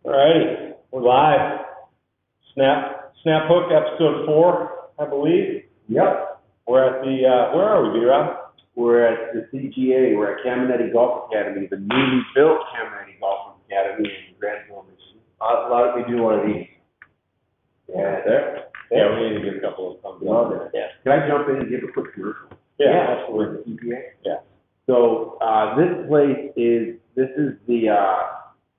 All righty, we're live. Snap Hook, episode 4, I believe. Yep. We're at the, where are we, B-Rob? We're at the CGA. We're at Caminiti Golf Academy, the newly built Caminiti Golf Academy in Granville, Michigan. A lot of we do one of these. Yeah, there. Yeah, we need to get a couple of thumbs Love up. it. Yeah. Can I jump in and give a quick commercial? Yeah, absolutely. CGA? Yeah. So this place is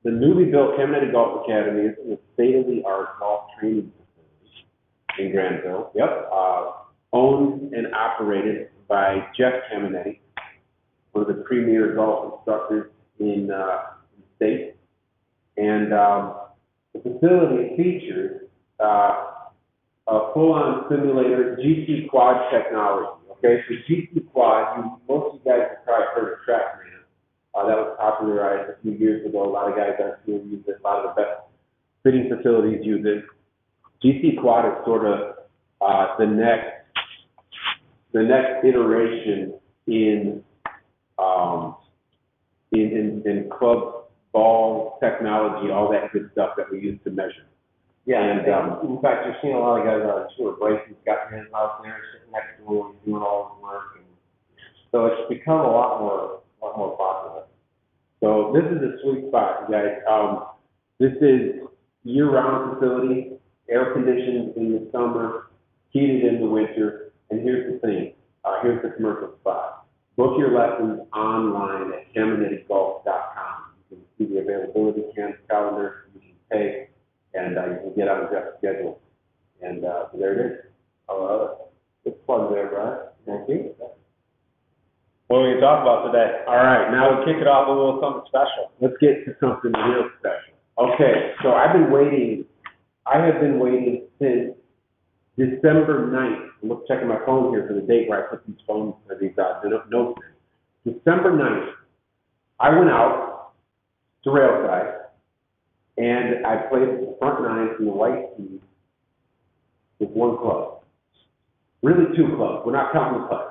the newly built Caminiti Golf Academy. It's a state-of-the-art golf training facility in Granville. Yep. Owned and operated by Jeff Caminiti, one of the premier golf instructors in the state. And the facility features a full-on simulator GC Quad technology. Okay, so GC Quad, most of you guys have probably heard of TrackMan. That was popularized a few years ago. A lot of guys are still use it. A lot of the best fitting facilities use it. GC Quad is sort of the next iteration in club ball technology, all that good stuff that we use to measure. Yeah, and in fact, you're seeing a lot of guys on tour. Bryson's got his out there sitting next to him, doing all his work, and so it's become a lot more popular. So this is a sweet spot, you guys. This is year-round facility, air conditioned in the summer, heated in the winter. And here's the thing. Here's the commercial spot. Book your lessons online at CaminitiGolf.com. You can see the availability calendar. You can pay, and you can get on Jeff's schedule. And so there it is. I love it. Good plug there, Brian. Thank you. What are we going to talk about today? All right, now we'll kick it off with a little something special. Let's get to something real special. Okay, so I have been waiting since December 9th. I'm checking my phone here for the date where I put these notes in. December 9th, I went out to Railside, and I played the front nine from the white tee with one club. Really two clubs. We're not counting the putter.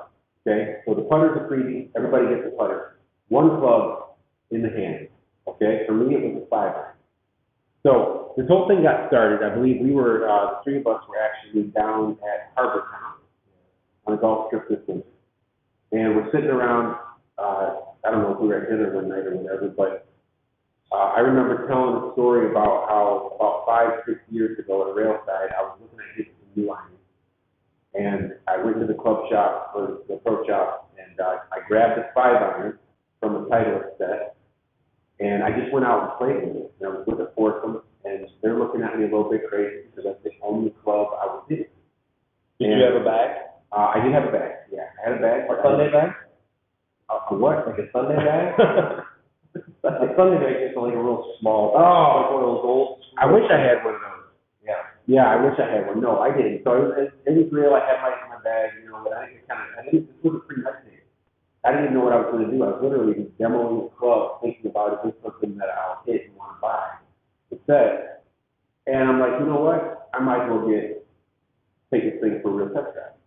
Okay, so the putter's a freebie. Everybody gets a putter. One club in the hand. Okay, for me it was a 5-iron. So this whole thing got started. I believe we were the three of us were actually down at Harbor Town on a golf trip this winter, and we're sitting around. I don't know if we were at dinner one night or whatever, but I remember telling a story about how about 5-6 years ago at Railside, I was looking at hitting some new irons. And I went to the club shop, or the pro shop, and I grabbed a 5-iron from a Titleist set, and I just went out and played with it. And I was with a foursome, and they're looking at me a little bit crazy because that's the only club I was hitting. Did you have a bag? I did have a bag, yeah. I had a bag. A Sunday bag? A what? Like a Sunday bag? A Sunday bag is like a real small, like one of those old. I wish I had one of those. Yeah. Yeah, I wish I had one. No, I didn't. So it was real. I had my bag, you know, but this was a pretty nice thing. I didn't even know what I was going to do. I was literally just demoing the club, thinking about is this something that I'll hit and want to buy. It said, and I'm like, you know what? I might as well take this thing for a real test drive.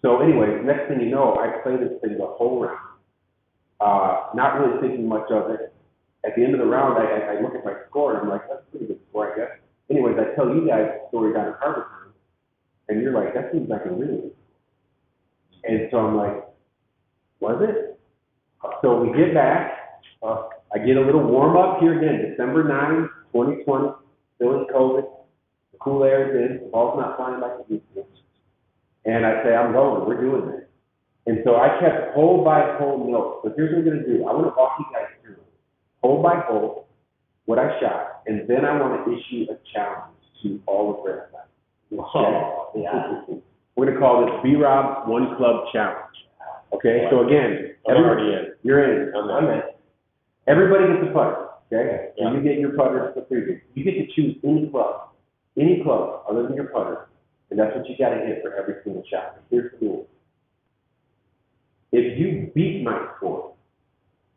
So anyway, next thing you know, I played this thing the whole round, not really thinking much of it. At the end of the round, I look at my score and I'm like, that's a pretty good score, I guess. Anyways, I tell you guys the story down at Harbor Town, and you're like, that seems like a really good score. And so I'm like, was it? So we get back. I get a little warm up here again, December 9, 2020, still in COVID. The cool air is in, the ball's not flying like it used to. And I say, I'm going, we're doing this. And so I kept hole by hole notes. So here's what we're going to do. I want to walk you guys through hole by hole what I shot, and then I want to issue a challenge to all of Railside. Oh, yeah. We're going to call this B-Rob One Club Challenge. Okay, so again, I'm already in. You're in. I'm in. Everybody gets a putter. Okay, Yeah. so you get your putter for free. You get to choose any club other than your putter, and that's what you got to hit for every single shot. Here's the rule: if you beat my score,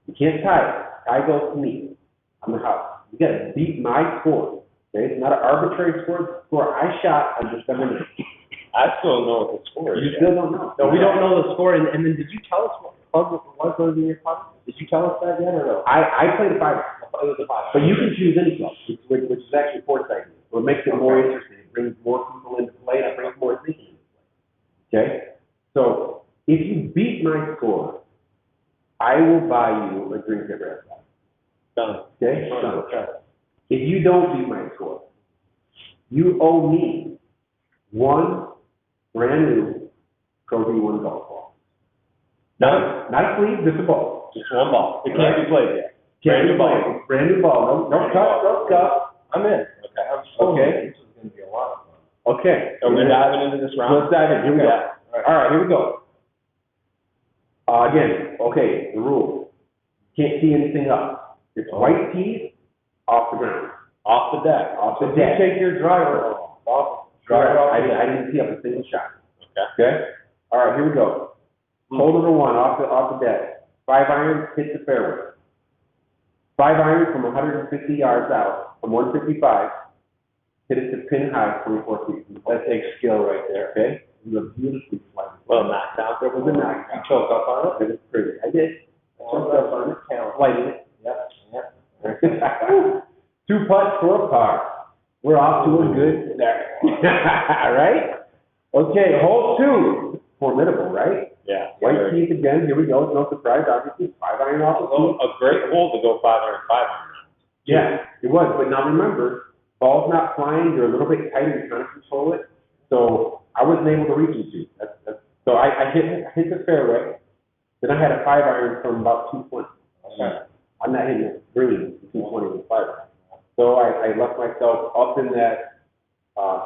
you can't tie it. Tie goes to me. I'm the house. You got to beat my score. Okay, it's not an arbitrary score. It's the score I shot on December 9th. I still don't know what the score is. You still don't know. No, we don't know the score. And then did you tell us what club it was in your putter? Did you tell us that yet or no? I played a 5-iron. A It was a 5. But you can choose any club, which is actually Fort's idea. So it makes it more interesting. It brings more people into play, and it brings more thinking into play. Okay? So if you beat my score, I will buy you a drink at Red Sox. Done. Okay? Done. Done. Okay. If you don't beat my score, you owe me one brand new Pro D1 golf ball. Done. Not a sleeve, just a ball. Just one ball. It can't be played yet. Brand new ball. ball. Brand new ball. No cut, no cut. I'm in. Okay. I'm so Okay. This is going to be a lot of fun. Okay. Are we diving into this round? Let's dive in. Here we go. Yeah. All right, here we go. Again, okay, the rule. Can't tee anything up. It's white tees off the ground. Off the deck. Off the You deck. take your driver off. Correct. Driver off. I didn't tee up a single shot. Okay. Okay? All right, here we go. Hole number one off the deck. 5 iron, hit the fairway. 5 iron from 150 yards out, from 155, hit it to pin high, 24 feet. That takes skill right there. Okay? It was beautifully flat. Well, knocked out. There was a knock. You choke up on it? It was pretty. I did. Oh, Choked up on it. Talent. Lighted it. Yep. 2 putts for a par. We're off to a good start. Right? Okay, hole 2. Formidable, right? Yeah. White teeth again. Here we go. No surprise, obviously. 5 iron off the Oh, tee. a great hole to go 5 iron, 5 iron. Yeah, it was. But now remember, ball's not flying. You're a little bit tighter. You're trying to control it. So I wasn't able to reach it. So I hit the fairway. Then I had a 5 iron from about 220. Okay. I'm not hitting the green, 220 with 5 iron. So I left myself up in that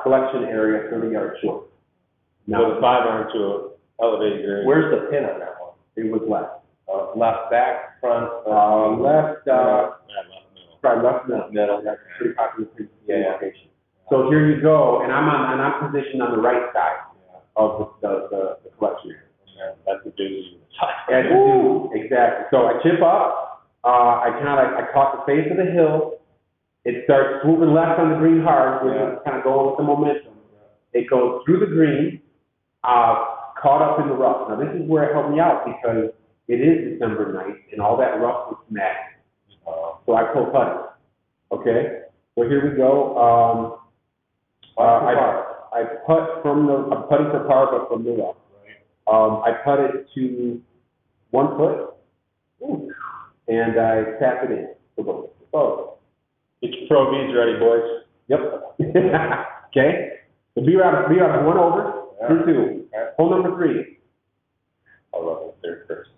collection area 30 yards short. Now, the 5 iron to a elevated green. Where's the pin on that one? It was left. Left, back, front? Left, Yeah, left middle. probably left middle. Middle. That's a pretty popular Yeah. location. So here you go, and I'm positioned on the right side of the collection area. Yeah, that's the doozy. And to do, exactly. So I chip up, I caught the face of the hill. It starts moving left on the green hard, which is kind of going with the momentum. It goes through the green, caught up in the rough. Now this is where it helped me out because it is December night and all that rough was smashed. So I pull putty. Okay? So here we go. I putt from I'm putting for par, but from the rough. I putted to 1 foot, and I tap it in. Oh. Get your Pro V's ready, boys. Yep. Okay. So B-Rob 1 over, through 2. Hole number 3. I'll run the third first.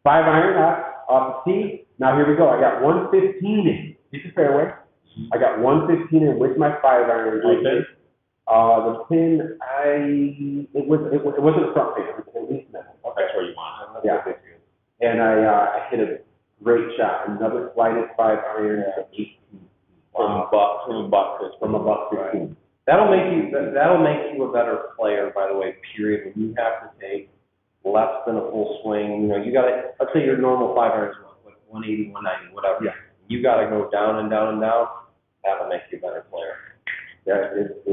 5 iron off the tee. Now here we go. I got 115 in. Hit the fairway. I got 115 in with my 5 iron. The pin, it wasn't a front pin. It was at least middle. That's where you want it. Yeah. And I hit a great shot. Another slighted 5 iron at 18. From a buck 15. That'll make you a better player, by the way, period. When you have to take less than a full swing, you know, you gotta, let's say your normal 5 irons, like 180, 190, whatever. Yeah. You gotta go down and down and down. That'll make you a better player. Yeah, it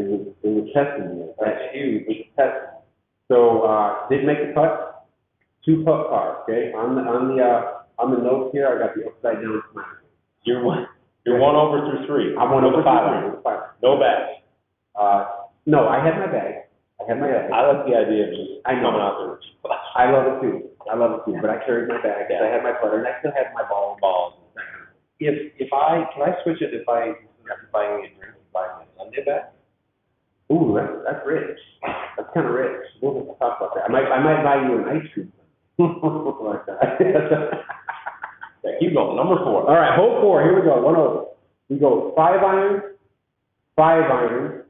was testing me. That's huge. It was testing. So, did make the putt, 2 putt par, okay? On the notes here, I got the upside down smile. You're 1 over through 3. I'm 1 over 5 iron. 5 iron. No bag. No, I had my bag. I I like the idea of just I know. coming out there. I love it too. But I carried my bag. I had my putter, and I still had my balls. Can I switch it if I, instead of buying me a drink, buy me a Sunday bag? Ooh, that's rich. That's kind of rich. We'll have to talk about that. I might buy you an ice cream. Like that. Yeah, keep going. Number 4. All right, hole 4. Here we go. 1 over. We go 5 iron, 5 iron.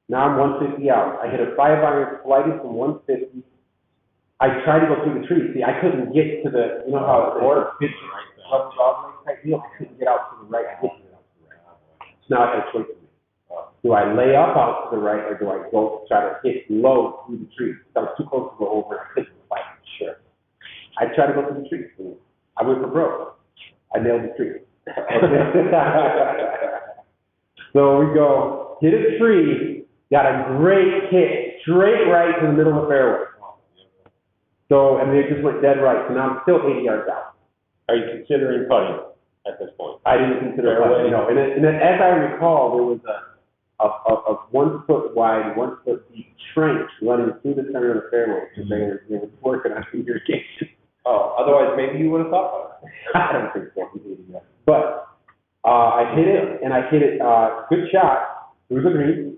Now I'm 150 out. I hit a 5 iron, slighted from 150. I tried to go through the tree. See, I couldn't get to the, you know how the water fits right type deal. I couldn't get out to the right. So now I had a choice to make. Do I lay up out to the right, or do I go try to hit low through the tree? I was too close to go over, and I couldn't fight. Sure. I tried to go through the tree. I went for broke. I nailed the tree. So we go, hit a tree, got a great hit, straight right to the middle of the fairway. So, and it just went dead right. So now I'm still 80 yards out. Are you considering putting at this point? I didn't consider Fairway? putting, no. And as I recall, there was a 1 foot wide, 1 foot deep trench running through the center of the fairway, because they were working on irrigation. Oh, otherwise maybe you would have thought about it. I don't think so. But, I hit it, and I hit it, good shot, through the green,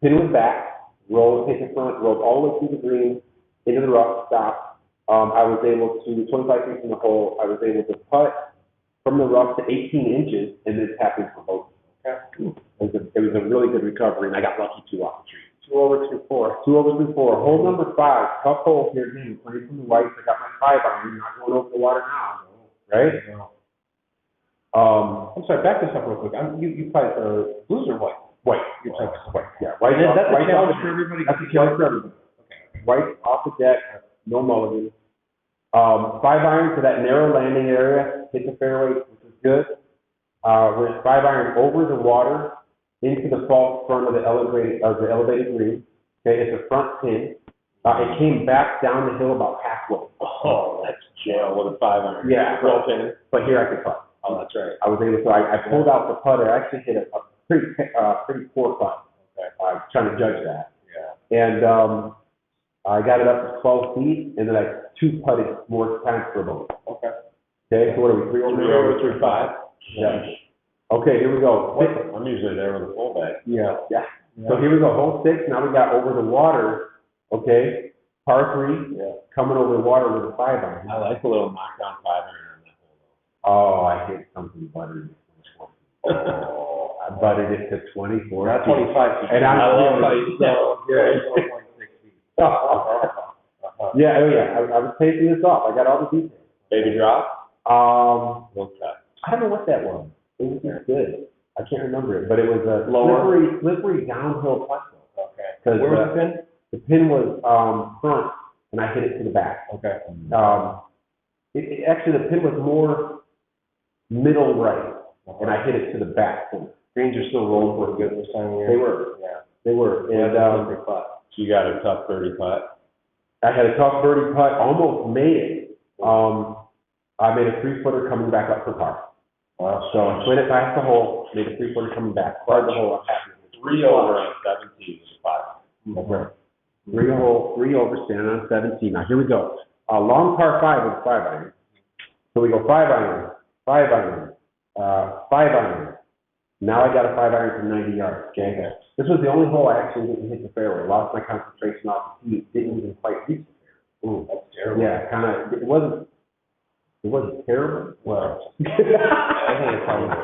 pin was back, rolled, hit the front, rolled all the way through the green, into the rough, stopped. I was able to, 25 feet from the hole, I was able to putt from the rough to 18 inches, and then tap into the boat. Okay. It was a really good recovery, and I got lucky 2 off the tree. 2 over 2 4. 2 over 2 4. Hole number 5, tough hole here again, playing from the whites. I got my 5 iron, not going over the water now, right? I'm sorry, back this up real quick. You played for blues or white? White. You're playing for white. Yeah, white. And that's a white challenge off- for everybody? That's a challenge for everybody. Okay. White off the deck, no mulligans. 5 iron to that narrow landing area, hit the fairway, which was good. With 5 iron over the water into the false front of the elevated green. Okay, it's a front pin. It came back down the hill about halfway. Oh, that's jail with a 5 iron. Yeah. Real pin. But here I could putt. Oh, that's right. I was able to. I pulled out the putter. I actually hit a pretty poor putt. Okay. Trying to judge that. Yeah. And I got it up to 12 feet, and then I 2 putted more times for a boat. Okay. Okay, so what are we, 3 over? 3 over 3 5. Yeah. Okay, here we go. I'm usually there with a full bag. Yeah. So here we go, hole 6, now we got over the water, okay, par 3, coming over the water with a 5 iron. I like a little knockdown 5 iron on that hole. Oh, I hit something buttered. Oh, I buttered it to 24. Not 25 feet. And I I'm love how you so good. Yeah, I was taping this off. I got all the details. Baby drop? Um, Okay. I don't know what that was. It was just good. I can't remember it, but it was a Lower? slippery downhill putt. Okay. 'Cause, Where was the pin? The pin was front, and I hit it to the back. Okay. Actually, the pin was more middle right, and I hit it to the back corner. Greens are still rolling pretty good this time of year. They were. Yeah. They were. And So you got a tough birdie putt. I had a tough birdie putt, almost made it. I made a 3-footer coming back up for par. So I played it past the hole, made a 3-footer coming back, fired the hole, I'm happy. 3 over on 17 is 5. Okay. 3 over, standing on 17. Now, here we go. Long par 5 with a 5 iron. So we go 5 iron, 5 iron, 5 iron. Now I got a 5 iron from 90 yards. Okay. This was the only hole I actually didn't hit the fairway. Lost my concentration off the tee. Didn't even quite reach the fairway. Ooh, that's terrible. Yeah, kind of. It wasn't terrible. Well, I think it's kind of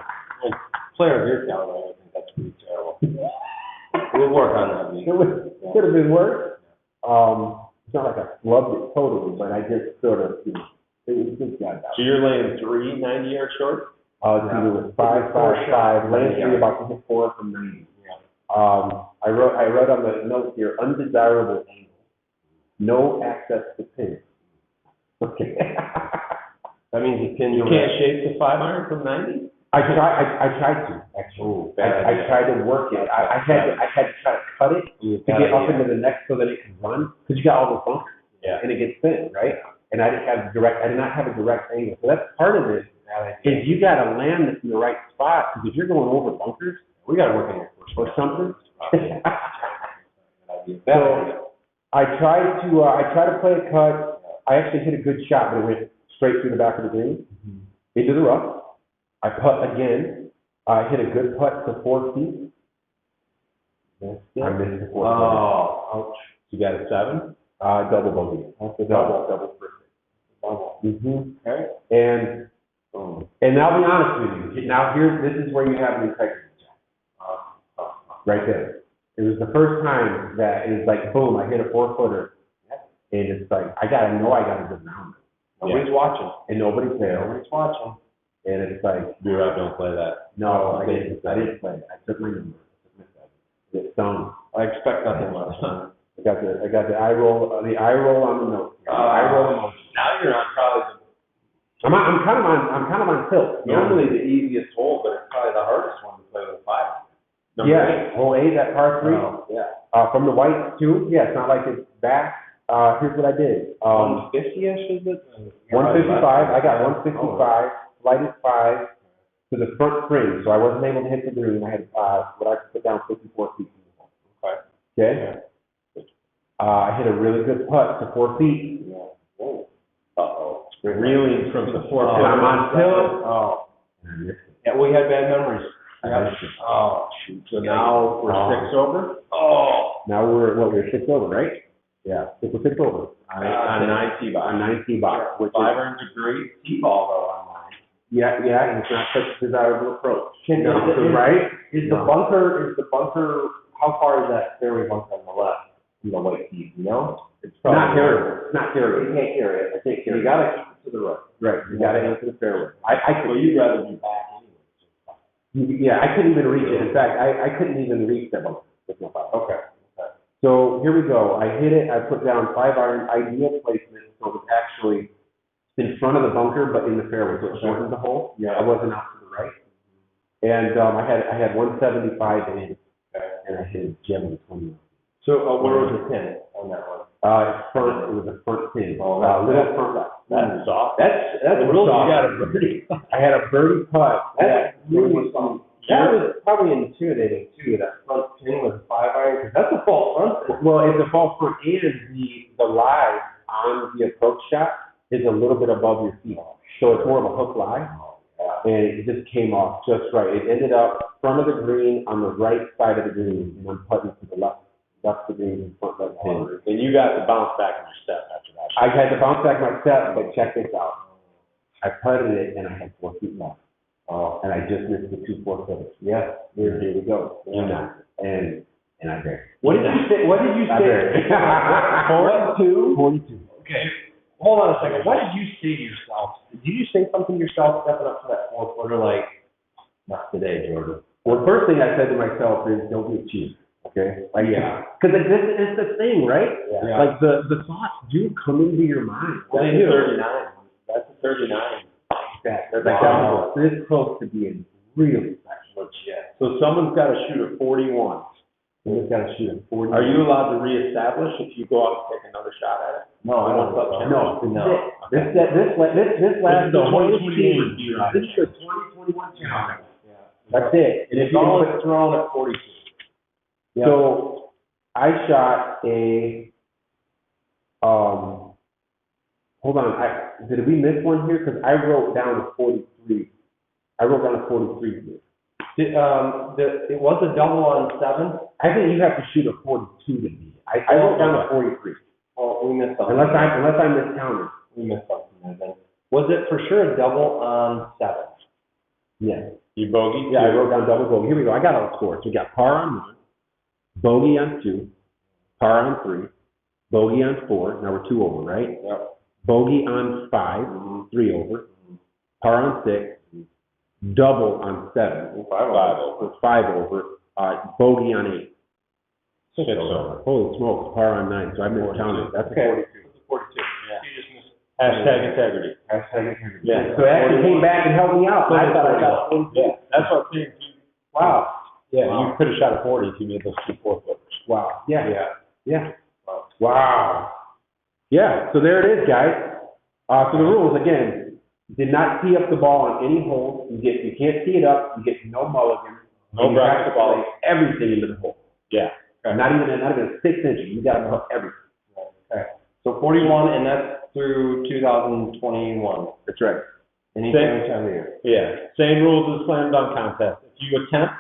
player of your caliber. I think that's pretty terrible. We'll work on that. It could have been worse. It's not like I flubbed it totally, but I just sort of, it was just got out. So you're laying 3 90-yard short? It was 5, 5, 5, laying 3 about to hit 4 from 90. I wrote on the note here, undesirable angle, no access to pin. Okay. That means you pin You your can't shape the 5 iron from 90? I tried to, actually. I tried to work it. I had to try to cut it to get up into the next so that it could run, because you got all the bunkers. Yeah. And it gets thin, right? And I did not have a direct angle. So that's part of it, is you got to land this in the right spot, because if you're going over bunkers, we got to work on your first or something. So, I tried to play a cut. I actually hit a good shot, but it went straight through the back of the green, into the rough. I putt again. I hit a good putt to 4 feet. I missed the 4 feet. Oh, ouch. You got a 7? Double bogey. That's a double for 6. Double. okay. And now I'll be honest with you. Now this is where you have an integrity check. Right there. It was the first time that it was like, boom, I hit a 4-footer. And it's like, I got a good round. Nobody's watching. And nobody's there. Nobody's watching. And it's like, Bureau, don't play that. no, I didn't play it. I took my number. It stung. I expect nothing less. I got the eye roll on the note. Eye roll emoji. Now you're on probably I'm kind of on tilt. normally the easiest hole, but it's probably the hardest one to play with a 5. Number Yeah, hole 8, that par 3. Oh, yeah. From the white too. Yeah, it's not like it's back. Here's what I did. 150-ish, is it? 155, I got 155, lighted 5 to the front spring, so I wasn't able to hit the green. I had, what I put down 54 feet. Okay. Okay? I hit a really good putt to 4 feet. Yeah. Whoa. Uh-oh. Reeling from the 4 And I'm on tilt. Oh. And I missed it. Yeah, we had bad memories. I missed it. Oh, shoot. So now we're 6 over? Oh. Now we're 6 over, right? Yeah, 6 over. On 9 tee box. On 9 tee box, which is, 5 irons a great tee ball though on 9. yeah, and it's not such a desirable approach. No, Right? Is the bunker, how far is that fairway bunker on the left from the white tee, you know? It's Not terrible. It's not terrible. You can't carry it. I can't carry You it. gotta keep it to the right. Right, you gotta answer the fairway. Well, you'd rather be back anyway. Yeah, I couldn't even reach it. In fact, I couldn't even reach that bunker with my five. Okay. So here we go. I hit it. I put down 5 iron, ideal placement, so it was actually in front of the bunker, but in the fairway, so it shortened the hole. Yeah. I wasn't out to the right. And I had 175 in, and I hit a gem in 20. So where was the pin on that one? Front, it was a front pin. Oh, Little front left. That's soft. That's real soft. soft. You got a birdie. I had a birdie putt. That's really soft. That was probably intimidating too, that front pin with a 5 iron, because that's a false front. Well, it's a false front, and the lie on the approach shot is a little bit above your feet. So it's more of a hook lie, and it just came off just right. It ended up front of the green on the right side of the green, and I'm putting to the left of the green and front left pin. And you got to bounce back in your step after that. I had to bounce back my step, but check this out. I putted it, and I had 4 feet left. And I just missed the 2 4-footers. Yeah, here we go. Yeah. And I buried. What did you say? What did you I say? buried. 42? 42. Okay. Hold on a second. What did you say to yourself? Did you say something to yourself stepping up to that 4-footer like, not today, Jordan? Well, the first thing I said to myself is, don't be cheap. Okay? Like, Yeah. Because it's the thing, right? Yeah. Like, the thoughts do come into your mind. That's They a do. 39. That's a 39. That's Wow. this close to being really special. Legit. So someone's got to shoot a 41. You just got to shoot a 40. Are you allowed to reestablish if you go out and take another shot at it? No, I don't think so. No, No. This last the 2021. 2021. This is the 2021 challenge. Yeah. That's it. And it's all thrown at 42. Yeah. So I shot a, hold on, did we miss one here? Because I wrote down a 43. I wrote down a 43 here. It was a double on 7. I think you have to shoot a 42 to beat it. I wrote down a 43. Oh, we missed something. Unless I miscounted. We missed something there then. Was it for sure a double on 7? Yes. You bogeyed? Yeah, I wrote down double bogey. Here we go. I got all the scores. We got par on 1, bogey on 2, par on 3, bogey on 4. Now we're 2 over, right? Yep. Bogey on 5, 3 over, par on 6, double on 7, 5 over. 5 over, bogey on 8. 6 over. Holy smokes, par on 9, so I miscounted. That's Okay. a 42. 42. Yeah. You just missed. Hashtag integrity. Yeah, so it actually came back and helped me out. I thought I got a Yeah, that's what I'm saying. Wow. Yeah, Wow. you could have shot a 40 if you made those 2 4-footers. Wow. Yeah. Yeah. Yeah. Wow. Yeah, so there it is, guys. So the rules, again, did not tee up the ball on any hole. You can't tee it up. You get no mulligan. No You have to bracket ball. play everything into the hole. Yeah. Not even a 6 inch. You got to put everything. Okay. So 41, and that's through 2021. That's right. Any Same. time of year. Yeah. Same rules as slam dunk contest. If you attempt,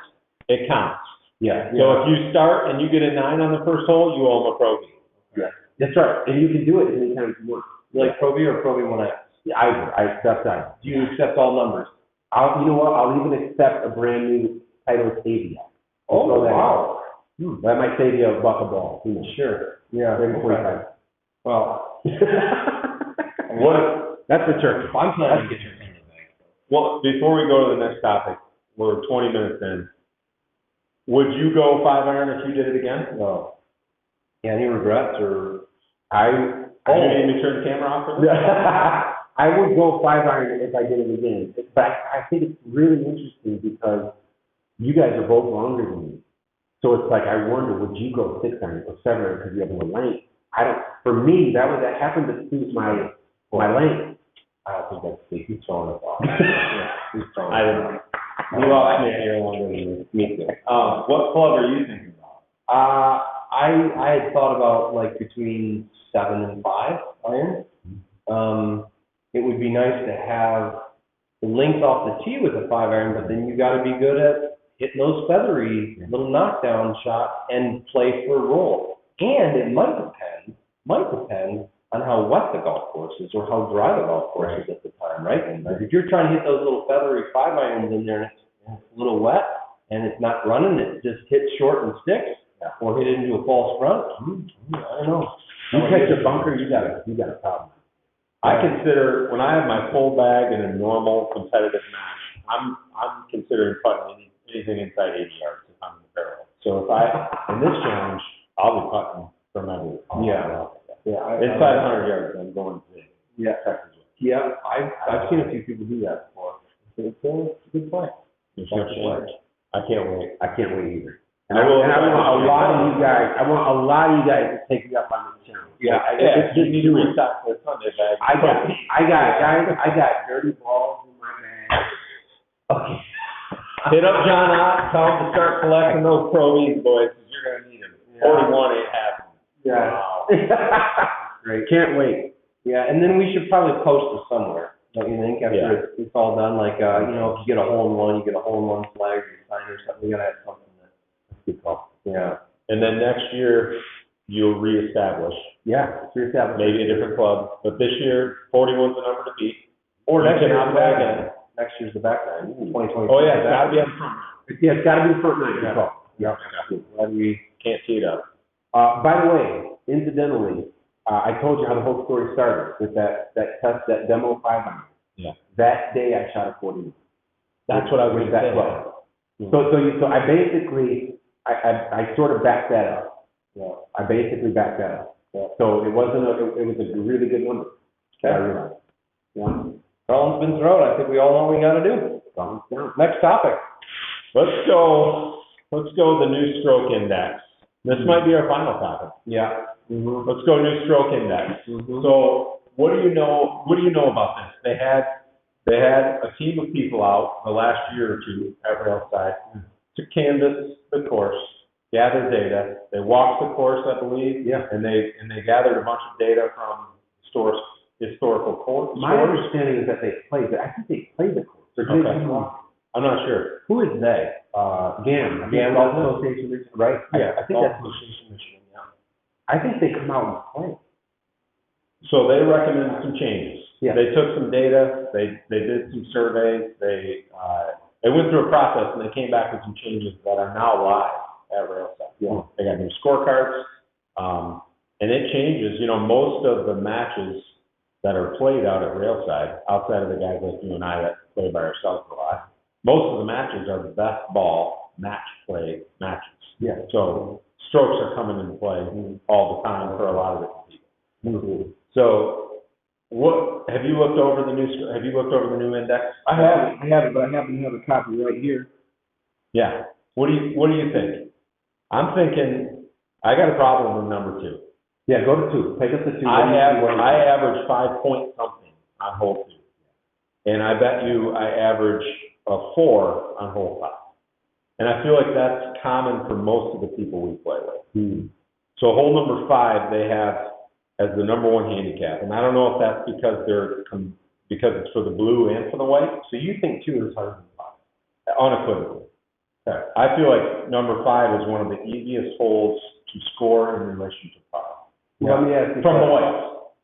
it counts. Yeah. So if you start and you get a 9 on the first hole, you owe them a pro game. Yeah. That's right. And you can do it anytime you want. You like Pro V or Pro V1X? Yeah, I accept that. Do you accept all numbers? You know what? I'll even accept a brand new Titleist Avia. Oh, Throw that in. wow. That might save you a buck a ball. Who knows? Sure. Yeah. Maybe Okay. 45. Well, What? That's for sure. I'm planning to get your opinion back. Well, before we go to the next topic, we're 20 minutes in. Would you go 5 iron if you did it again? No. Yeah, any regrets or? You need me to turn the camera off for this? I would go 5 iron if I did it again. But I think it's really interesting because you guys are both longer than me. So it's like, I wonder, would you go 6 iron or 7 iron because you have more length? for me, that happened to suit my lane. I don't think that's Steve. He's throwing us off. He's throwing I didn't. You lost me here longer than me too. What club are you thinking about? I had thought about like between 7 and 5 iron. It would be nice to have the length off the tee with a 5 iron, but then you got to be good at hitting those feathery little knockdown shots and play for a roll. And it might depend on how wet the golf course is or how dry the golf course is at the time, right? If you're trying to hit those little feathery 5 irons in there and it's a little wet and it's not running, it just hits short and sticks, or hit it into a false front. I don't know. You catch a bunker, you got a problem. I consider, when I have my full bag in a normal competitive match, I'm considering putting anything inside 80 yards if I'm in the barrel. So in this challenge, I'll be putting from every. Inside 100 yards, I'm going big. Yeah. I've seen a few people do that before. It's a good play. I can't wait. I can't wait either. And I want a lot of you guys to take me up on this challenge. You need to restock the Sunday bag. I got dirty balls in my bag. Okay. Hit up John Ott, tell him to start collecting those probies, boys, because you're going to need them. 41 ain't happening. Yeah. Wow. Great. Can't wait. Yeah, and then we should probably post it somewhere. Don't you think? After it's all done, like if you get a hole in one, you get a hole in one flag or sign or something. We gotta have something that's good call. Yeah. And then next year you'll reestablish. Yeah, it's reestablished. Maybe a different club, but this year 41's the number to beat. Or next year's the back nine. Next year's the back nine. 2020. Oh yeah, it's gotta be up front. Yeah, it's gotta be the front nine. Yeah. Glad we can't tee it up. By the way, incidentally, I told you how the whole story started with that demo 5 iron. Yeah. That day I shot a 41. That's what I was that saying. club. So I basically I sort of backed that up. Yeah. I basically backed that up. Yeah. So it was a really good number. Okay. I realized. Yeah. Collins been thrown. I think we all know what we got to do. Next topic. Let's go the new stroke index. This might be our final topic. Yeah. Mm-hmm. Let's go new stroke index. Mm-hmm. So what do you know about this? They had a team of people out the last year or two at Railside to canvass the course, gather data. They walked the course, I believe. Yeah. And they gathered a bunch of data from historical course. My understanding is that they played it. I think they played the course. I'm not sure. Who is they? GAM. GAM Golf Association, Michigan, right? Yeah, I think that's Association, Michigan. Yeah. I think they come out and play. So they recommended some changes. Yeah. They took some data. They did some surveys. They went through a process and they came back with some changes that are now live at Railside. Yeah. They got new scorecards, and it changes. Most of the matches that are played out at Railside, outside of the guys like you and I that play by ourselves a lot, most of the matches are best ball match play matches. Yeah. So strokes are coming into play all the time for a lot of different people. Mm-hmm. So, have you looked over the new index? I haven't, but I happen to have a copy right here. Yeah. What do you think? I'm thinking I got a problem with number 2. Yeah, go to 2. Take us to 2. I average 5 point something on hole 2, and I bet you I average a 4 on hole 5. And I feel like that's common for most of the people we play with. Hmm. So hole number 5 they have as the number 1 handicap, and I don't know if that's because it's for the blue and for the white. So you think 2 is harder than 5? Unequivocally. Okay. I feel like number 5 is one of the easiest holes to score in relation to par. Well, let me ask you from the white.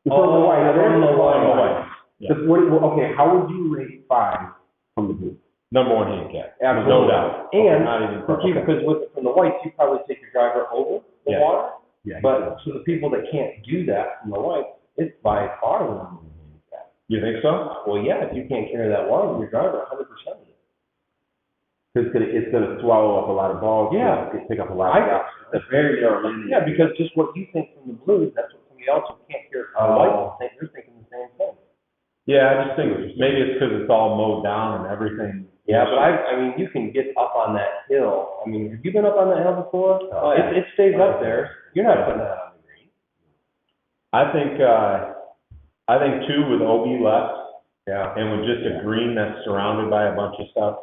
From the white. From the white. Yeah. Okay, how would you rate 5 from the blue? Number 1 handicap. Absolutely. No doubt. And not even because from the whites, you probably take your driver over the water. Yeah. But so the people that can't do that from the whites, it's by far the number 1 handicap. You think so? Well, yeah. If you can't carry that water with your driver, 100% of it. Because it's gonna swallow up a lot of balls. Yeah. Pick up a lot of balls. It's very narrow landing. Yeah, because just what you think from the blues, that's what somebody else who can't hear from the whites think. They're thinking the same thing. Yeah, I just think maybe it's because it's all mowed down and everything. Yeah, but I mean, you can get up on that hill. I mean, have you been up on that hill before? It stays up there. You're not putting that on the green. I think 2 with OB left, Yeah. and with just a green that's surrounded by a bunch of stuff.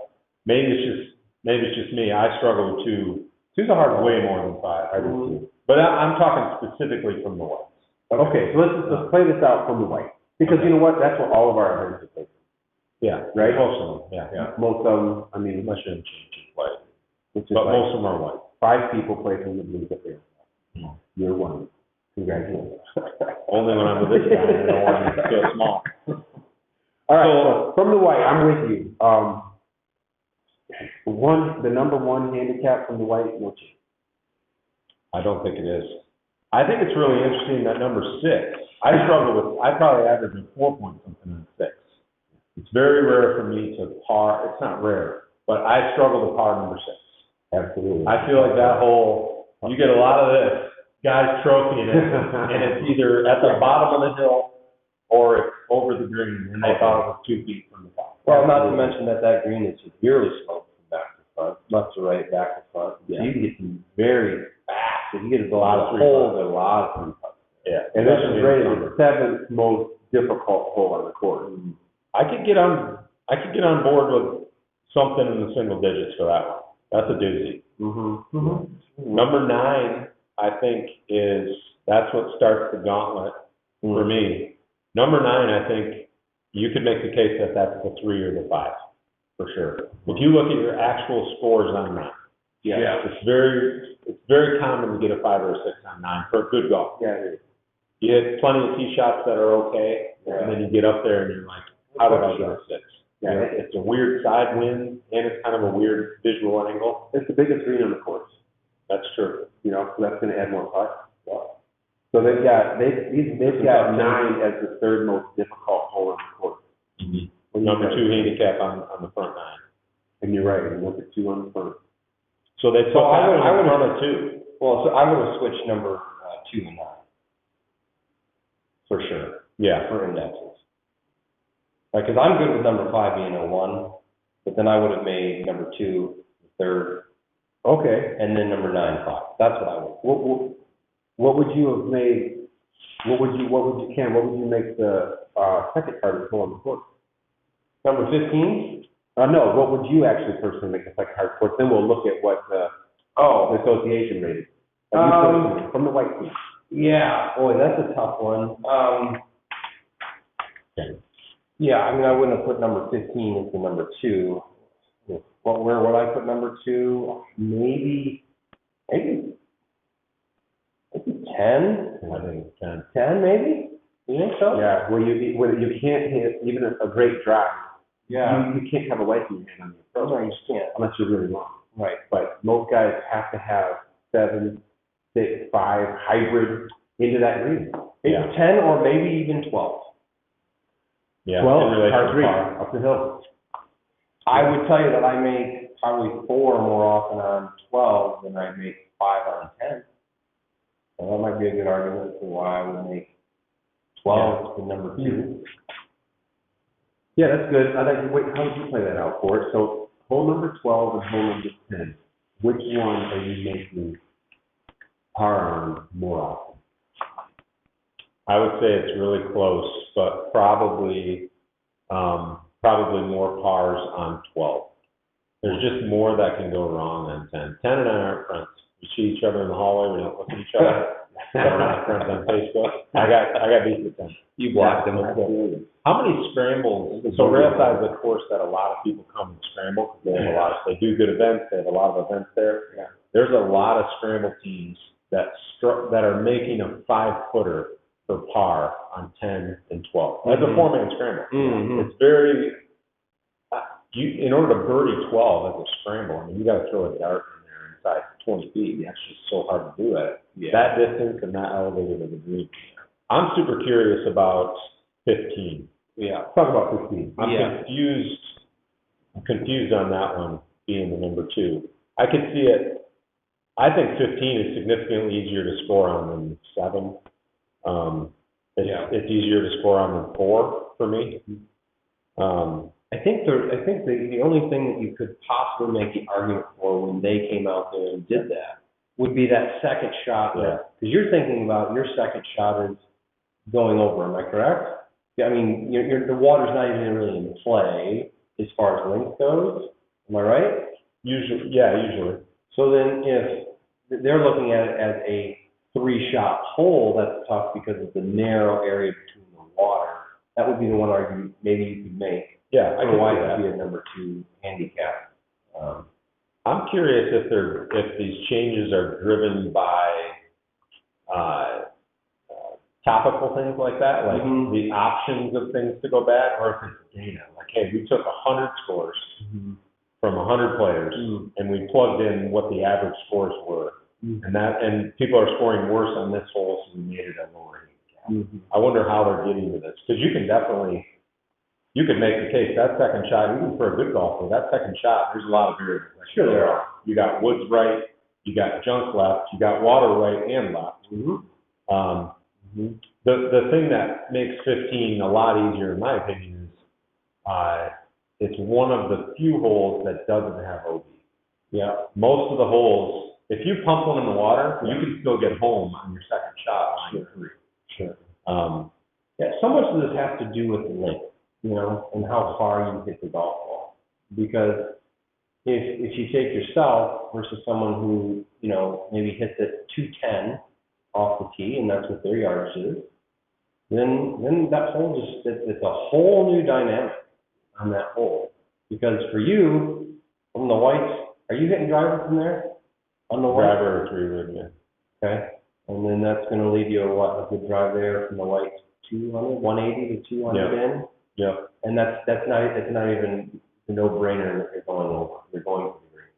Maybe it's just me. I struggle with 2. 2's a hard way more than 5. I do too. But I'm talking specifically from the whites. Okay, so let's play this out from the white. Because you know what? That's what all of our events are played. Yeah, Right? Most of them, yeah. Most of them, I mean, Unless you're in change white. it's just But like most of them are white. 5 people play from the blues up there. You're one. Congratulations. Only when I'm with this guy, I don't want to feel small. All right, so from the white, I'm with you. The number 1 handicap from the white, no change. I don't think it is. I think it's really interesting that number 6. I probably average a 4 point something on 6. It's very rare for me to par. It's not rare, but I struggle to par number 6. Absolutely. I feel like that whole, you get a lot of this, guys trophying it, and it's either at the bottom of the hill or it's over the green, and they thought it was 2 feet from the top. Well, not to mention that green is severely sloped from back to front, left to right, back to front. Yeah. So you can get some very fast, if you get a lot of 3 holes, a lot of 3 putts. Yeah. And this is rated the 7th most difficult hole on the course. I could get on board with something in the single digits for that one. That's a doozy. Number 9, I think that's what starts the gauntlet for me. Number 9, I think you could make the case that that's the 3 or the 5, for sure. If you look at your actual scores on 9, it's very common to get a 5 or a 6 on 9 for a good golf. Yeah, it is. You hit plenty of tee shots that are okay, and then you get up there and you're like, how did I get a 6? Yeah. It's a weird side wind, and it's kind of a weird visual angle. It's the biggest green on the course. That's true. You know, so that's going to add more putts. So they've got 9 as the 3rd most difficult hole on the course. Number 2 handicap on the front 9. And you're right, and look at 2 on the front. So they put I that would in front of 2. Well, so I would have switched number 2 and 9. For sure. Yeah. For indexes. Because I'm good with number 5 being a 1, but then I would have made number 2 the 3rd. Okay. And then number 9, 5. That's what I would. What would you have made? What would you make the second hardest hole on the course? Number 15? No, what would you actually personally make the second hardest course? Then we'll look at what the association rated. From the white team. Yeah, boy, that's a tough one. Yeah, I mean, I wouldn't have put number 15 as the number 2. Where would I put number 2? Maybe 10? I think 10. 10, maybe? You think so? Yeah, where you can't hit even a great drive. Yeah. You can't have a wedge in your hand on the approach. No, you just can't. Unless you're really long. Right. But most guys have to have 7, 6, 5 hybrid into that green. Yeah. 10 or maybe even 12. Yeah. 12, in relation par to 3, par. up the hill. I would tell you that I make probably 4 more often on 12 than I make 5 on 10. So that might be a good argument for why I would make 12 the number 2. Yeah, that's good. How would you play that out for it? So hole number 12 and hole number 10, which one are you making par on more often? I would say it's really close, but probably more pars on 12. There's just more that can go wrong on 10. 10 and I aren't friends. We see each other in the hallway. We don't look at each other. We're not friends on Facebook. I got beat with 10. You blocked them. Absolutely. How many scrambles? So Railside is a course that a lot of people come and scramble because they have they do good events. They have a lot of events there. Yeah. There's a lot of scramble teams that are making a 5-footer for par on 10 and 12. That's a 4-man scramble. It's very in order to birdie 12 as a scramble, I mean, you got to throw a dart in there inside 20 feet. It's just so hard to do it. Yeah. That distance and that elevated of the green. I'm super curious about 15. Yeah. Talk about 15. I'm confused on that one being the number 2. I could see it. I think 15 is significantly easier to score on than 7. It's easier to score on than 4 for me. I think the only thing that you could possibly make the argument for when they came out there and did that would be that second shot. Yeah. Because you're thinking about your second shot is going over, am I correct? Yeah, I mean, the water's not even really in play as far as length goes, am I right? Usually, yeah, usually. So then if they're looking at it as a 3-shot hole, that's tough because of the narrow area between the water. That would be the one argument maybe you could make. Yeah, I can why see it that. would be a number 2 handicap. I'm curious if these changes are driven by topical things like that, like the options of things to go back, or if it's data. Like, hey, we took 100 scores from 100 players, and we plugged in what the average scores were, and people are scoring worse on this hole, so we made it a lower handicap. I wonder how they're getting to this, because you could make the case that second shot, even for a good golfer, that second shot, there's a lot of variables. Like, sure there are. You got woods right, you got junk left, you got water right and left. The thing that makes 15 a lot easier, in my opinion, is it's one of the few holes that doesn't have OB. Yeah. Most of the holes, if you pump one in the water, you can still get home on your second shot line 3. Sure. Yeah, so much of this has to do with the length, and how far you hit the golf ball. Because if you take yourself versus someone who, maybe hits it 210 off the tee, and that's what their yardage is, then that hole it's a whole new dynamic on that hole. Because for you, from the whites, are you hitting driver from there? On the white? Driver or 3-wood, yeah. Okay. And then that's going to leave you a good drive there from the whites, 200, 180 to 200 in. Yeah. And that's not even a no-brainer that you're going over. You're going to the green.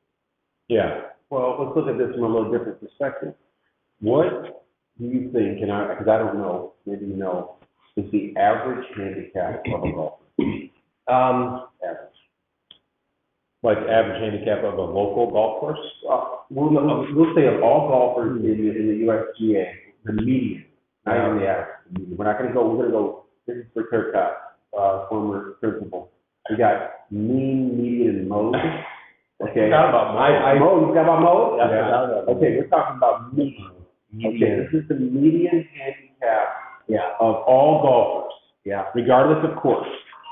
Yeah. Well, let's look at this from a little different perspective. What do you think, because I don't know, maybe you know, is the average handicap of a golfer? Average. Like average handicap of a local golf course? We'll say of all golfers in the USGA, the median, not even the average. The median. We're going to go, this is for Kirkcott, former principal. We got mean, median, and mode. Okay. Forgot about mode. Mode, you forgot about mode? Yeah. Okay, we're talking about median. Okay, this is the median handicap of all golfers. Yeah. Regardless of course.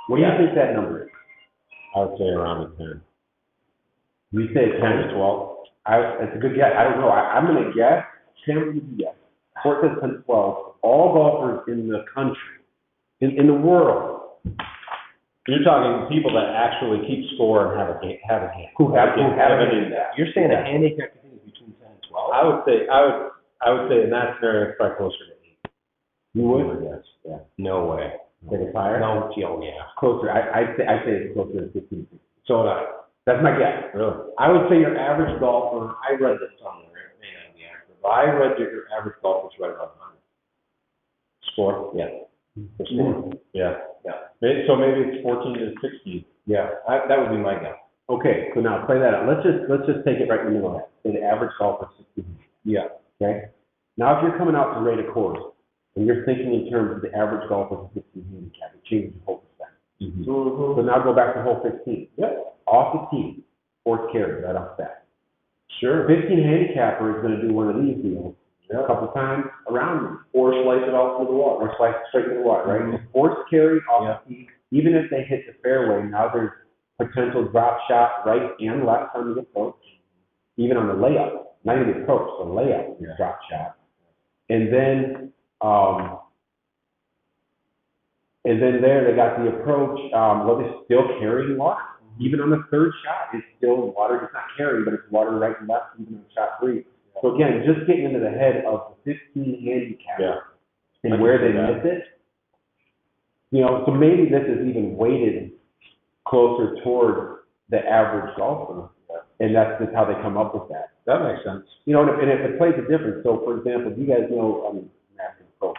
What do you think that number is? I would say around a 10. You say 10 to 12? It's a good guess. I don't know. I'm going to guess 10 would be yes. Court says 10 to 12. All golfers in the country, in the world. You're talking people that actually keep score and have a game. Who have it. You're saying a handicap is between 10 and 12? I would say in that scenario, it's probably closer to 8. You would? Yes. Yeah. No way. Think it's higher? No, yeah. Closer. I'd say it's closer to 15. So would I. That's my guess. Really? I would say your average golfer, I read this somewhere, it may not be accurate, but I read that your average golfer is right around 100. Score? Yeah. Yeah. So maybe it's 14 to 16. Yeah, that would be my guess. Okay, so now play that out. Let's just take it right in the middle of that. Say the average golfer is 16. Yeah. Okay? Now if you're coming out to rate a course, and you're thinking in terms of the average golfer's 16 handicap, it changes the whole perspective. So now go back to hole 15. Yep. Off the tee, fourth carry, right off the bat. Sure. 15 handicapper is going to do one of these deals a couple times around you. Or slice it off to the water. Or slice it straight to the water, right? Fourth carry off the tee, even if they hit the fairway, now there's potential drop shot right and left on the approach, even on the layup. Not even the approach, the layup is drop shot. And then there they got the approach, they're still carrying water. Even on the third shot, it's still water. It's not carrying, but it's water right and left, even on shot 3. So again, just getting into the head of the 15 handicap and where they miss it. So maybe this is even weighted closer toward the average golfer, and that's just how they come up with that. That makes sense. And if it plays a difference. So for example, you guys know, I'm asking pro,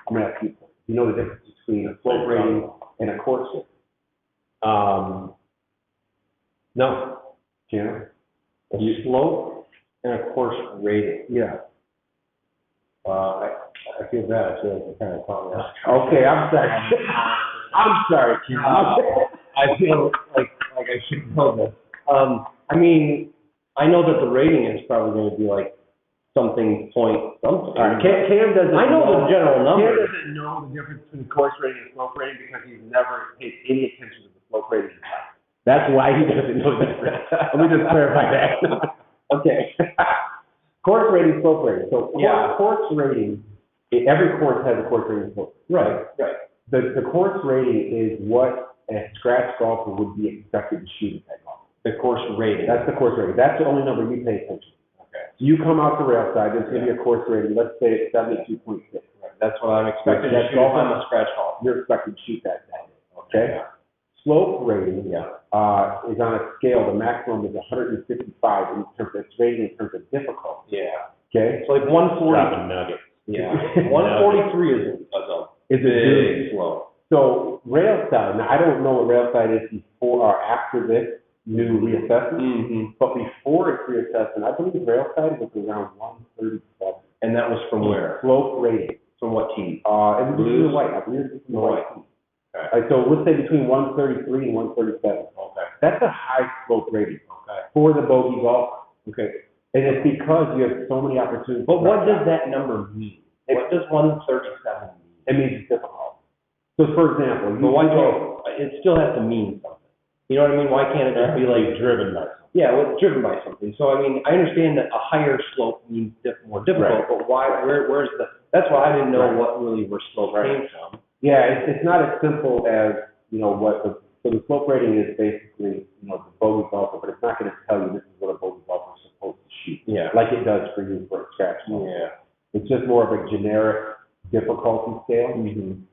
I'm going to ask people. You know the difference between a float rating and a course rating? No. Yeah. A slope and a course rating. Yeah. I feel bad. I feel like you're kind of calling out. Okay, I'm sorry. I'm sorry, Ken. I feel like I should know this. I mean, I know that the rating is probably going to be like something point something. All right, Cam doesn't. I know the general Cam numbers. doesn't know the difference between course rating and slope rating because he's never paid any attention to the slope rating. That's why he doesn't know the difference. Let me just clarify that. Okay. Course rating, slope rating. So course rating, every course has a course rating slope. Right. The course rating is what a scratch golfer would be expected to shoot at that golf. The course rating. That's the course rating. That's the only number you pay attention to. Okay. So you come out to rail side, there's going to be a course rating, let's say it's 72.6. Right. That's what I'm expected to shoot on the scratch golf. You're expected to shoot that day. Okay? Yeah. Slope rating is on a scale, the maximum is 155 in terms of its rating in terms of difficulty. Yeah. Okay? It's like 140. Nuggets. Yeah. 143 is a big slope. So rail side, now I don't know what rail side is before or after this new reassessment, but before its reassessment, I believe rail side was around 137. And that was from where? Slope rating. From what team? It was blue and white. I believe it was from the white team. Okay. All right, so let's say between 133 and 137. Okay. That's a high slope rating. Okay. For the bogey golf. Okay. And it's because you have so many opportunities. But what does that number mean? What does 137 mean? It means it's difficult. So for example, it still has to mean something. You know what I mean? Why can't it just be like driven by something? Yeah, well, it's driven by something. So I mean, I understand that a higher slope means more difficult, but why? Where's the? That's why I didn't know what really where slope came from. Yeah, it's not as simple as what so the slope rating is basically the bogey golfer, but it's not going to tell you this is what a bogey golfer is supposed to shoot. Yeah, like it does for you for a scratch golf. Yeah, it's just more of a generic difficulty scale. Mm-hmm.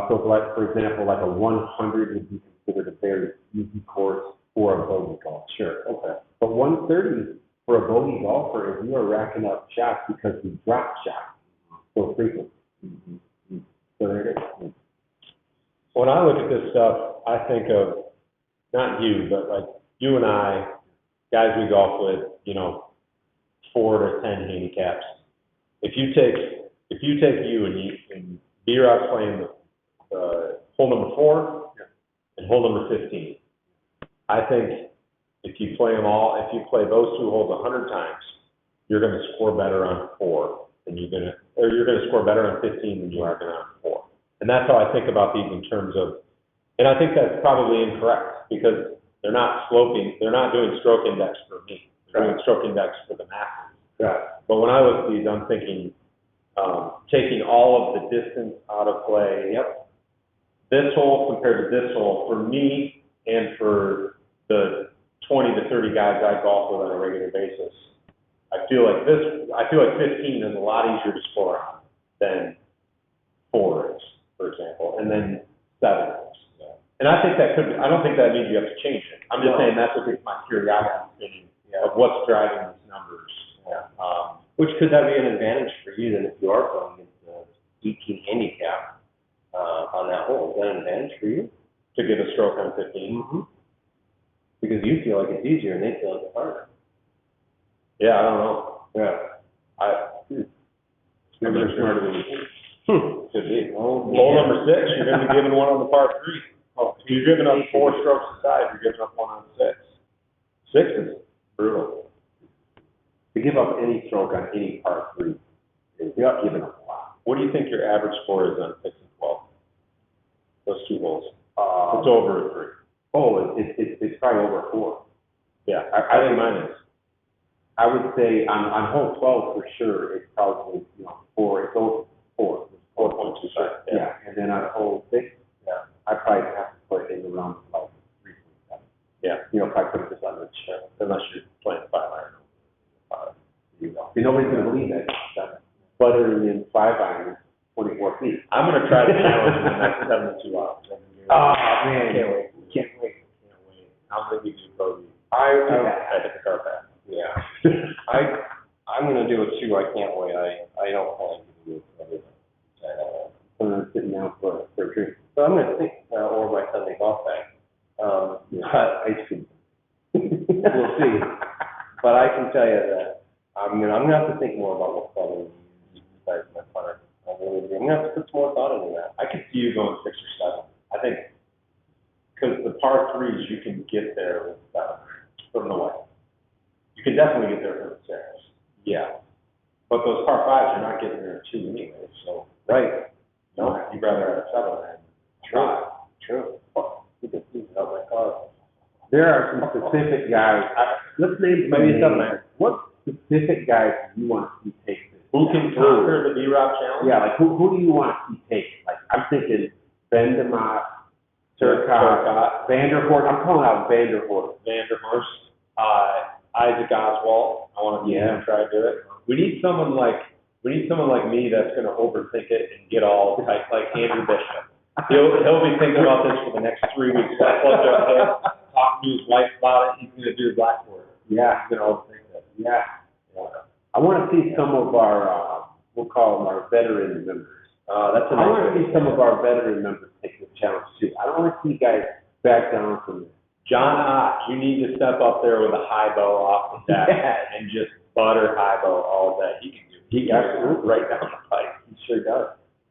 So for example, like a 100 would be considered a very easy course for a bogey golf. Sure. Okay. But 130 for a bogey golfer is you are racking up shots because you drop shots so frequently. Mm-hmm. So there it is. When I look at this stuff, I think of not you, but like you and I, guys we golf with, 4 to 10 handicaps. If you take you and B-Rod's playing the hole number 4 and hole number 15. I think if you play those 2 holes 100 times, you're going to score better on 4 than you're going to score better on 15 than you are going to on 4. And that's how I think about these in terms of, and I think that's probably incorrect because they're not doing stroke index for me. They're doing stroke index for the masses. Right. But when I look at these, I'm thinking taking all of the distance out of play. Yep. This hole compared to this hole, for me and for the 20 to 30 guys I golf with on a regular basis, I feel like 15 is a lot easier to score on than 4 is, for example, and then 7 is. Yeah. And I think that I don't think that means you have to change it. I'm just saying that's what gets my curiosity of what's driving these numbers. Yeah. Which could that be an advantage for you then if you are playing against the 18 handicap on that hole? Is that an advantage for you? To get a stroke on 15? Mm-hmm. Because you feel like it's easier and they feel like it's harder. Yeah, I don't know. Yeah. Maybe they're smarter than you think. Could be. Hole number 6, you're going to be giving one on the par 3. Oh, you're giving up 4 strokes aside, you're giving up 1 on 6. 6 is brutal. To give up any stroke on any par 3, you're not giving up a lot. What do you think your average score is on 6 and 12? Those 2 holes. It's over a 3. Oh, it's probably over 4. Yeah, I think mine is. I would say on hole 12 for sure, it's probably 4. It's over 4. 4.25. Yeah, and then on hole 6, I probably have to put it in around like 3.7. Yeah, probably put it just under unless you're playing 5 iron. Nobody's going to believe that. Buttering in 5 iron, 24 feet. I'm going to try to challenge in the next 72 hours. Oh man, can't wait. I'm going to give you a bogey. I hit the car path. Yeah. I'm going to do it too. I can't wait. I don't plan to do it for everything. I'm sitting down for a drink. So I'm going to think, or my Sunday golf bag. Ice cream. We'll see. But I can tell you that I'm going to have to think more about what color besides my putter. I'm going to have to put some more thought into that. I could see you going 6 or 7. I think because the par 3s you can get there with 7 from the way. You can definitely get there from the 6. Yeah. But those par fives, you're not getting there at 2 anyway, so. Right. No, you'd rather have a 7 than 5. True. Oh, you can see it out my car. There are some specific guys, let's name some Maybe names. something there. What specific guys do you want to see take this? Who can conquer the B-Rob challenge? Yeah, like who do you want to see take? Like, I'm thinking Ben DeMott, Turcotte, Vanderhorst. I'm calling out Vanderhorst. Vanderhorst, Isaac Oswald. I want to see him try to do it. We need someone like me that's going to overthink it and get all tight, like Andrew Bishop. He'll be thinking about this for the next 3 weeks. Talk to his wife about it. He's going to do blackboard. Yeah. He's going to overthink it. Yeah. I want to see some of our, we'll call them our veteran members. That's a I nice want to way see some of our veteran members take this challenge too. I don't want to see guys back down from this. John Ott, you need to step up there with a high bow off the deck and just butter high bow all day. He can do it. He absolutely right down the pipe. He sure does.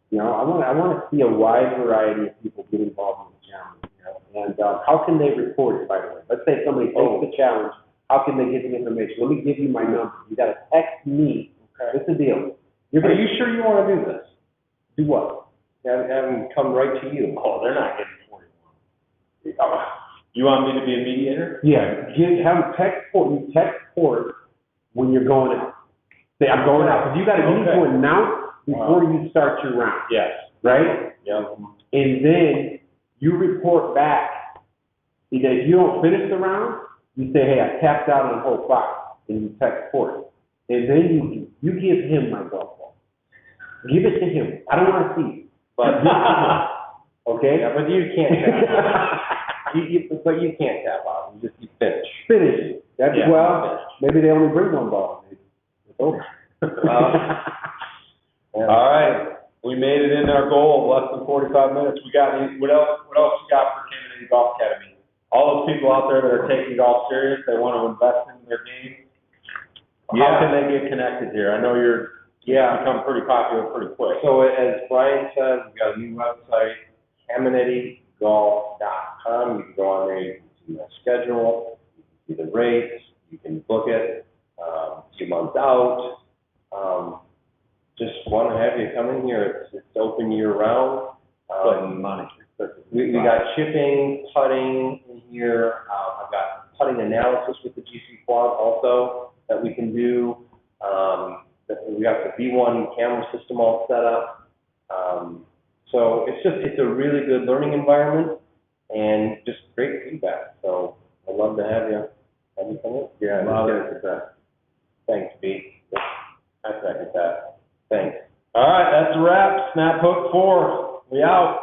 You know, I want to see a wide variety of people get involved in the challenge. You know? And how can they report it, by the way? Let's say somebody takes the challenge. How can they get the information? Let me give you my number. You got to text me. Okay. What's the deal? Are you sure you want to do this? Do what? Have them come right to you. Oh, they're not getting 41. You want me to be a mediator? Yeah. Have them text port. You text port when you're going out. Say, I'm going out. Because you need to announce before you start your round. Yes. Right? Yep. And then you report back. Either if you don't finish the round, you say, hey, I tapped out on hole 5, and you text port. And then you give him my golf ball. Give it to him. I don't want to see it. But give it to him. Okay? Yeah, but you can't tap out. But you can't tap out. You finish. Finish it. That's, maybe they only bring one ball. It's over. All right. We made it in our goal of less than 45 minutes. We got what else you got for Kennedy Golf Academy? All those people out there that are taking golf serious, they want to invest in their game. How can they get connected here? I know you're become pretty popular pretty quick. So as Brian said, we've got a new website, CamminettiGolf.com. You can go on there, you can see the schedule, you can see the rates, you can book it a few months out. Just want to have you come in here. It's open year round. We got chipping, putting in here. I've got putting analysis with the GC Quad also that we can do. We got the V1 camera system all set up. So it's a really good learning environment and just great feedback. So I'd love to have you come in. Yeah, that's it. Thanks, B. I second that. Thanks. All right, that's a wrap. Snap Hook 4. We out.